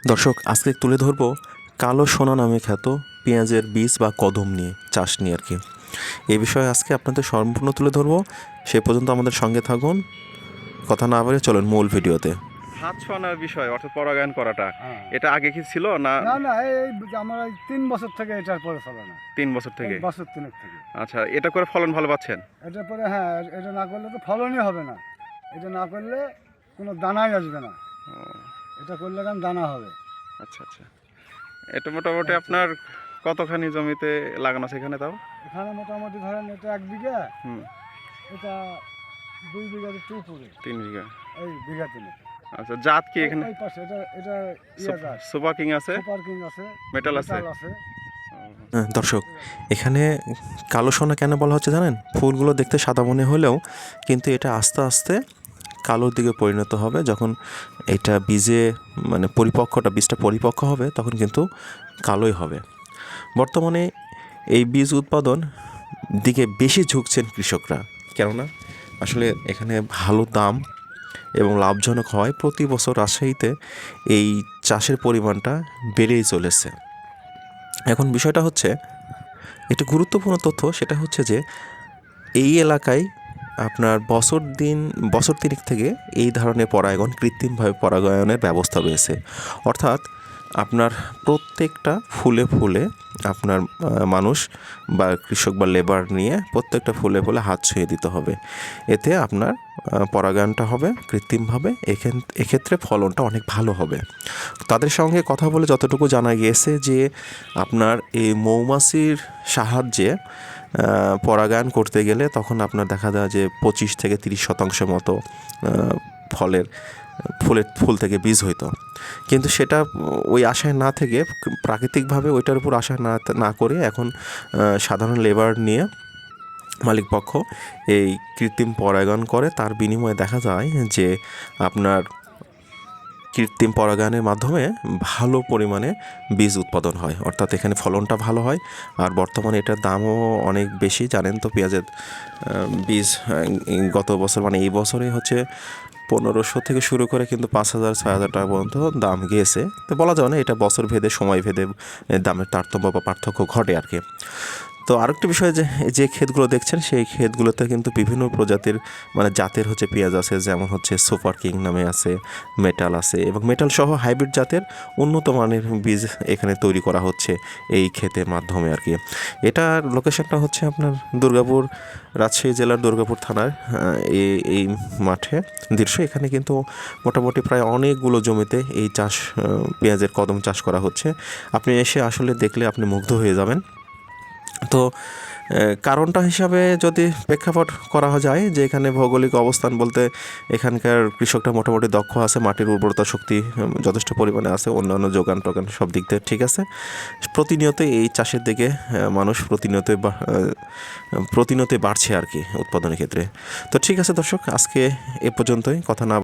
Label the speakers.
Speaker 1: দর্শক, আজকে তুলে ধরবো কালো সোনা নামে খ্যাত পেঁয়াজের বীজ বা কদম নিয়ে, চাষ নিয়ে আর কি। এই বিষয়ে আজকে আপনাদের সম্পূর্ণ তুলে ধরবো। সে পর্যন্ত আমাদের সঙ্গে থাকুন। কথা না বলে চলেন মূল ভিডিওতে।
Speaker 2: হাত ছোঁয়ানোর বিষয় অর্থাৎ পরাগায়ন করাটা,
Speaker 3: হ্যাঁ।
Speaker 2: এটা আগে কি ছিল না?
Speaker 3: না না এই আমার এই 3 বছর থেকে এটার পরে চলে না।
Speaker 2: 3 বছর থেকে?
Speaker 3: এই বছর 3 থেকে।
Speaker 2: আচ্ছা, এটা করে ফলন ভালো পাচ্ছেন?
Speaker 3: এটার পরে হ্যাঁ, এটা না করলে তো ফলনই হবে না। এটা না করলে কোনো দানাই আসবে না।
Speaker 2: ও,
Speaker 3: এটা করলে কারণ দানা হবে।
Speaker 2: আচ্ছা আচ্ছা। এটা মোটামুটি আপনার কতখানি জমিতে লাগানো আছে এখানে তাও?
Speaker 3: এখানে মোটামুটি ধরেন এটা 1 বিঘা,
Speaker 2: হুম,
Speaker 3: এটা 2 বিঘার একটু উপরে,
Speaker 2: 3 বিঘা।
Speaker 3: এই বিঘা 3।
Speaker 2: আচ্ছা, জাত কি এখানে?
Speaker 3: এই পাশে এটা ইয়া গাছ,
Speaker 2: সুপার কিং আছে,
Speaker 3: সুপার কিং আছে,
Speaker 2: মেটাল আছে।
Speaker 3: আছে।
Speaker 1: দর্শক, এখানে কালো সোনা কেন বলা হচ্ছে জানেন? ফুলগুলো দেখতে সাদা মনে হলেও কিন্তু এটা আস্তে আস্তে কালোর দিকে পরিণত হবে। যখন এটা বীজে বীজটা পরিপক্ক হবে তখন কিন্তু কালোই হবে। বর্তমানে এই বীজ উৎপাদন দিকে বেশি ঝুঁকছেন কৃষকরা, কেননা আসলে এখানে ভালো দাম এবং লাভজনক হয়। প্রতি বছর রাজশাহীতে এই চাষের পরিমাণটা বেড়েই চলেছে। এখন বিষয়টা হচ্ছে, একটি গুরুত্বপূর্ণ তথ্য, সেটা হচ্ছে যে এই এলাকায় আপনার বছর তিনেক থেকে এই ধরনের কৃত্রিমভাবে পরাগায়নের ব্যবস্থা রয়েছে। অর্থাৎ আপনার প্রত্যেকটা ফুলে ফুলে আপনার মানুষ বা কৃষক বা লেবার নিয়ে প্রত্যেকটা ফুলে ফুলে হাত ছুঁয়ে দিতে হবে। এতে আপনার পরাগায়নটা হবে কৃত্রিমভাবে। এক্ষেত্রে ফলনটা অনেক ভালো হবে। তাদের সঙ্গে কথা বলে যতটুকু জানা গিয়েছে যে আপনার এই মৌমাছির সাহায্যে পরাগায়ন করতে গেলে তখন আপনার দেখা যায় যে 25 থেকে 30% মতো ফুল থেকে বীজ হইতো। কিন্তু সেটা ওই আশায় না থেকে প্রাকৃতিকভাবে ওইটার উপর আশা না করে এখন সাধারণ লেবার নিয়ে মালিকপক্ষ এই কৃত্রিম পরাগায়ন করে। তার বিনিময়ে দেখা যায় যে আপনার কৃত্রিম পরাগায়নের মাধ্যমে ভালো পরিমাণে বীজ উৎপাদন হয়, অর্থাৎ এখানে ফলনটা ভালো হয়। আর বর্তমানে এটার দামও অনেক বেশি। জানেন তো, পেঁয়াজের বীজ গত বছর এই বছরে হচ্ছে 1500 থেকে শুরু করে কিন্তু 5000 6000 টাকা পর্যন্ত দাম গিয়েছে। তো বলা যায় না, এটা বছর ভেদে সময় ভেদে দামের তারতম্য বা পার্থক্য ঘটে আর কি। তো আরেকটি বিষয়, যে ক্ষেতগুলো দেখছেন সেই ক্ষেতগুলোতে কিন্তু বিভিন্ন প্রজাতির জাতের পেঁয়াজ আছে, যেমন সুপার কিং নামে আছে, মেটাল আছে, এবং মেটাল সহ হাইব্রিড জাতের উন্নত মানের বীজ এখানে তৈরি করা হচ্ছে এই ক্ষেতের মাধ্যমে আর কি। এটার লোকেশনটা হচ্ছে আপনার দুর্গাপুর, রাজশাহী জেলার দুর্গাপুর থানার এই মাঠে দৃশ্য। এখানে কিন্তু মোটামুটি প্রায় অনেকগুলো জমিতে এই পেঁয়াজের কদম চাষ করা হচ্ছে। আপনি এসে আসলে দেখলে আপনি মুগ্ধ হয়ে যাবেন। তো কারণটা হিসাবে যদি প্রেক্ষাপট করা যায়, যে এখানে ভৌগোলিক অবস্থান বলতে এখানকার কৃষকটা মোটামুটি দক্ষ আছে, মাটির উর্বরতা শক্তি যথেষ্ট পরিমাণে আছে, অন্যান্য যোগান টোগান সব দিক থেকে ঠিক আছে। প্রতিনিয়তই এই চাষের দিকে মানুষ প্রতিনিয়তই বাড়ছে আর কি উৎপাদনের ক্ষেত্রে। তো ঠিক আছে দর্শক, আজকে এ পর্যন্তই। কথা না